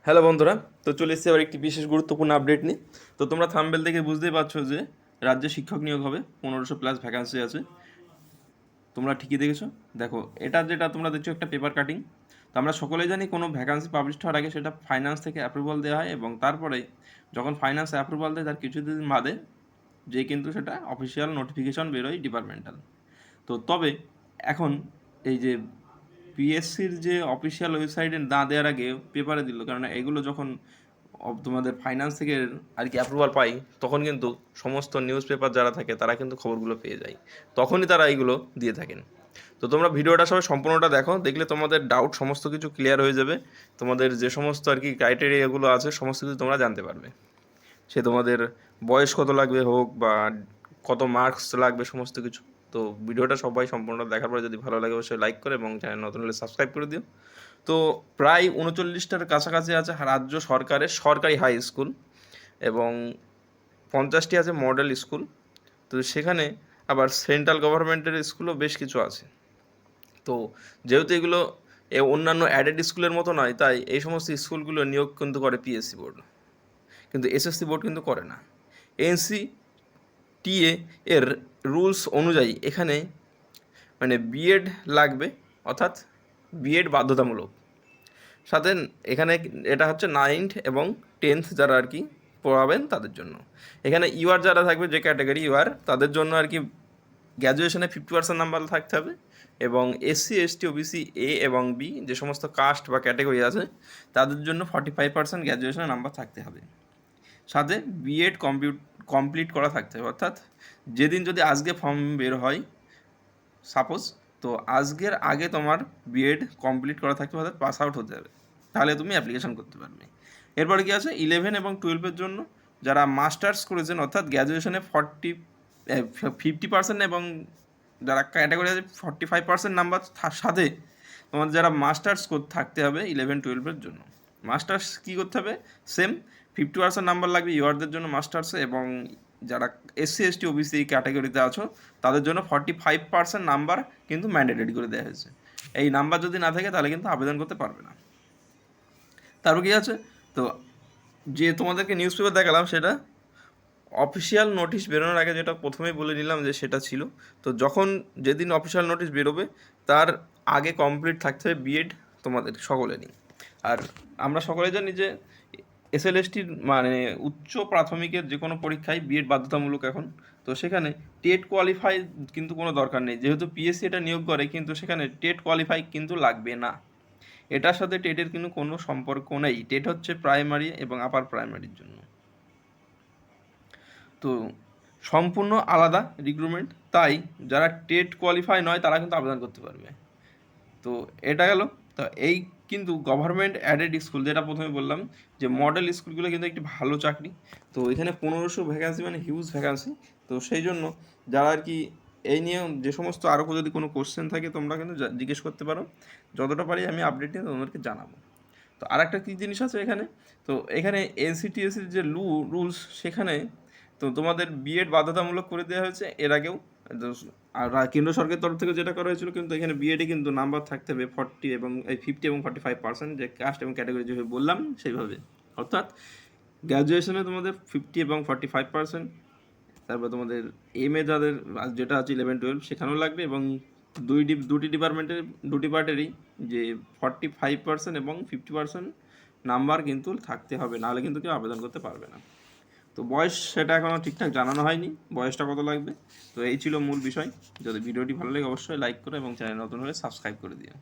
Hello বন্ধুরা, তো চলে এসেছি আবার একটি বিশেষ গুরুত্বপূর্ণ আপডেট নিয়ে। তো তোমরা থাম্বনেল দেখে বুঝতেই পারছো যে রাজ্যে শিক্ষক নিয়োগ হবে, 1500+ ভ্যাকান্সি আছে। তোমরা ঠিকই দেখেছো। দেখো, এটা যেটা তোমরা দেখছো একটা পেপার কাটিং। তো আমরা সকলেই জানি কোনো ভ্যাকান্সি পাবলিশ হওয়ার আগে সেটা ফাইন্যান্স থেকে অ্যাপ্রুভাল দেওয়া হয়, এবং তারপরে যখন ফাইন্যান্স অ্যাপ্রুভাল দেয় তার কিছুদিন বাদে যে কিন্তু সেটা অফিসিয়াল নোটিফিকেশন বেরোয় ডিপার্টমেন্টাল। তো তবে এখন এই যে পিএসসির যে অফিসিয়াল ওয়েবসাইটে না দেওয়ার আগে পেপারে দিল, কারণ এগুলো যখন তোমাদের ফাইন্যান্স থেকে আর কি অ্যাপ্রুভাল পাই, তখন কিন্তু সমস্ত নিউজ পেপার যারা থাকে তারা কিন্তু খবরগুলো পেয়ে যায়, তখনই তারা এইগুলো দিয়ে থাকেন। তো তোমরা ভিডিওটা সবাই সম্পূর্ণটা দেখো, দেখলে তোমাদের ডাউট সমস্ত কিছু ক্লিয়ার হয়ে যাবে। তোমাদের যে সমস্ত আর কি ক্রাইটেরিয়াগুলো আছে সমস্ত কিছু তোমরা জানতে পারবে। সে তোমাদের বয়স কত লাগবে হোক বা কত মার্কস লাগবে সমস্ত কিছু। তো ভিডিওটা সবাই সম্পূর্ণ দেখার পরে যদি ভালো লাগে অবশ্যই লাইক করে এবং চ্যানেল নতুন হলে সাবস্ক্রাইব করে দিও। তো প্রায় 39টার কাছাকাছি আছে রাজ্য সরকারের সরকারি হাই স্কুল, এবং 50টি আছে মডেল স্কুল। তো সেখানে আবার সেন্ট্রাল গভর্নমেন্টের স্কুলও বেশ কিছু আছে। তো যেহেতু এগুলো অন্যান্য অ্যাডেড স্কুলের মতো নয়, তাই এই সমস্ত স্কুলগুলো নিয়োগ কিন্তু করে পিএসসি বোর্ড, কিন্তু এসএসসি বোর্ড কিন্তু করে না। এনসিটিএ এর রুলস অনুযায়ী এখানে মানে বিএড লাগবে, অর্থাৎ বিএড বাধ্যতামূলক। সাথে এখানে এটা হচ্ছে 9th এবং 10th যারা আর কি পড়াবেন তাদের জন্য। এখানে ইউআর যারা থাকবে, যে ক্যাটাগরি ইউআর, তাদের জন্য আর কি গ্র্যাজুয়েশনে 50% নাম্বার থাকতে হবে, এবং এসসি এসটি ওবিসি এ এবং বি যে সমস্ত কাস্ট বা ক্যাটাগরি আছে তাদের জন্য 45% গ্র্যাজুয়েশনের নাম্বার থাকতে হবে। সাথে বিএড কমপ্লিট করা থাকতে হবে, অর্থাৎ যেদিন যদি আজকে ফর্ম বের হয় সাপোজ, তো আজকের আগে তোমার বিএড কমপ্লিট করা থাকতে হবে, অর্থাৎ পাস আউট হতে হবে, তাহলে তুমি অ্যাপ্লিকেশন করতে পারবে। এরপরে কি আছে, 11 এবং 12-এর জন্য যারা মাস্টার্স করেছেন, অর্থাৎ গ্র্যাজুয়েশনে 50% এবং যারা ক্যাটাগরি আছে 45% নাম্বার সাথে তোমাদের যারা মাস্টার্স থাকতে হবে 11-12-এর জন্য। মাস্টার্স কী করতে হবে, সেম 50% নাম্বার লাগবে ইউআরদের জন্য মাস্টার্সে, এবং যারা এসসি এসটি ওবিসি ক্যাটাগরিতে আছো তাদের জন্য 45% নাম্বার কিন্তু ম্যান্ডেটরি করে দেওয়া হয়েছে। এই নাম্বার যদি না থাকে তাহলে কিন্তু আবেদন করতে পারবে না। তারপর কী আছে, তো যে তোমাদেরকে নিউজ পেপার দেখালাম সেটা অফিসিয়াল নোটিশ বেরোনোর আগে, যেটা প্রথমেই বলে নিলাম যে সেটা ছিল। তো যখন যেদিন অফিসিয়াল নোটিশ বেরোবে তার আগে কমপ্লিট থাকতে হবে বিএড তোমাদের সকলেরই। আর আমরা সকলে জানি যে এসএলএসটির মানে উচ্চ প্রাথমিকের যে কোনো পরীক্ষায় বিএড বাধ্যতামূলক এখন। তো সেখানে টেট কোয়ালিফাই কিন্তু কোনো দরকার নেই, যেহেতু পিএসসি এটা নিয়োগ করে, কিন্তু সেখানে টেট কোয়ালিফাই কিন্তু লাগবে না। এটার সাথে টেটের কিন্তু কোনো সম্পর্ক নেই। টেট হচ্ছে প্রাইমারি এবং আপার প্রাইমারির জন্য। তো সম্পূর্ণ আলাদা রিক্রুটমেন্ট, তাই যারা টেট কোয়ালিফাই নয় তারা কিন্তু আবেদন করতে পারবে। তো এটা গেল। তো এই কিন্তু গভর্নমেন্ট অ্যাডেড স্কুল, যেটা প্রথমে বললাম যে মডেল স্কুলগুলো কিন্তু একটি ভালো চাকরি। তো এখানে 1500 ভ্যাকান্সি মানে হিউজ ভ্যাকান্সি। তো সেই জন্য যারা আর কি এই নিয়ে যে সমস্ত আরও যদি কোনো কোশ্চেন থাকে তোমরা কিন্তু জিজ্ঞেস করতে পারো, যতটা পারি আমি আপডেট নিয়ে তোমাদেরকে জানাবো। তো আর একটা কী জিনিস আছে এখানে, তো এখানে এনসিটিএসির যে রুলস, সেখানে তো তোমাদের বিএড বাধ্যতামূলক করে দেওয়া হয়েছে এর আগেও। তো আর কেন্দ্র সরকারের তরফ থেকে যেটা করা হয়েছিল, কিন্তু এখানে বিএডে কিন্তু নাম্বার থাকতে হবে 40 এবং 50 এবং 45%, যে কাস্ট এবং ক্যাটাগরি যেভাবে বললাম সেইভাবে। অর্থাৎ গ্র্যাজুয়েশনে তোমাদের 50 এবং 45%, তারপর তোমাদের যাদের যেটা আছে 11-12 সেখানেও লাগবে, এবং দুটি ডিপার্টমেন্টের দুটি পার্টেরই যে 45% এবং 50% নাম্বার কিন্তু থাকতে হবে, নাহলে কিন্তু কেউ আবেদন করতে পারবে না। তো বয়স সেটা এখনও ঠিকঠাক জানানো হয়নি, বয়সটা কত লাগবে। তো এই ছিল মূল বিষয়। যদি ভিডিওটি ভালো লাগে অবশ্যই লাইক করো এবং চ্যানেল নতুন হলে সাবস্ক্রাইব করে দিও।